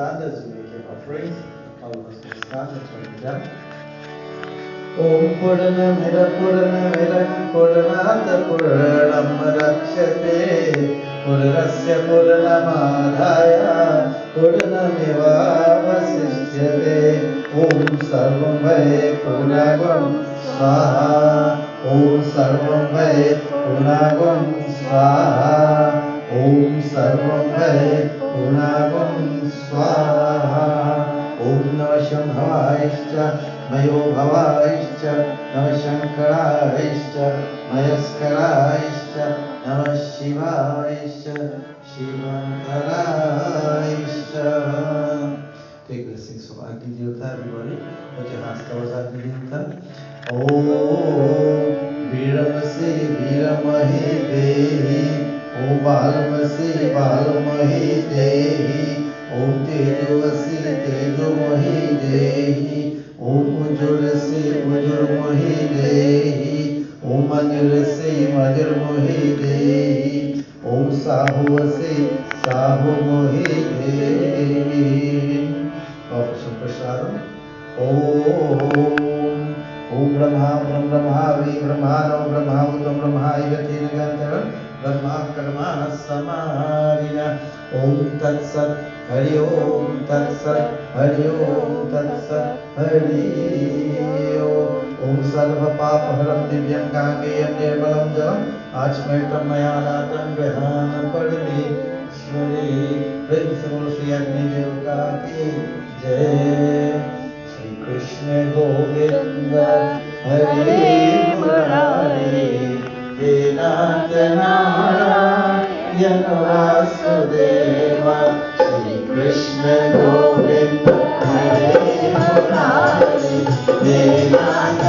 stand as you make your offerings. All of us will stand and join them. Om Purnamida Purnamida Purnamida Purnam Rakshate Purnasya Purnamadaya Purnameva Vasishyate Om Sarvam Vade Purnagam Swaha Om Sarvam Vade Purnagam Swaha Om Sarvam Vade Purnagam Swaha Om Namah Shambhavaishcha Mayo Bhavaishcha Namah Shankaraishcha Mayaskaraishcha Namah Shivaishcha Shivantaraishcha. Take blessings from Agni Devata, everybody. Put your hands towards Agni Devata. Om Viramase Viramahi Dehi Om Balamase Balamahi Dehi Om Tejavase Tejamahi Dehi Om Ujurase Ujurmahi Dehi Om Manirase Manirmahi Dehi Om Sahuase Sahumahi Dehi. Offer some prasadam. Om Brahma Brahma Vi Brahmano Brahma Utam Brahma Ivati Nagantara Brahma Karma Samarina. Om Tat Sat Hari Om Tat Sat Hari Om Tat Sat Hari Om Sarva Papa Haram Divyam Gangeyam Nirmalam Jalam Achmaitam Mayanatam Grahanam Parameshwari. Prem se bol Shri Agni Devata ki Jai. Shri Krishna Govinda Hari Murari He Nand Narayana Vasudeva. Shri Krishna Govinda Hari Murari He Nand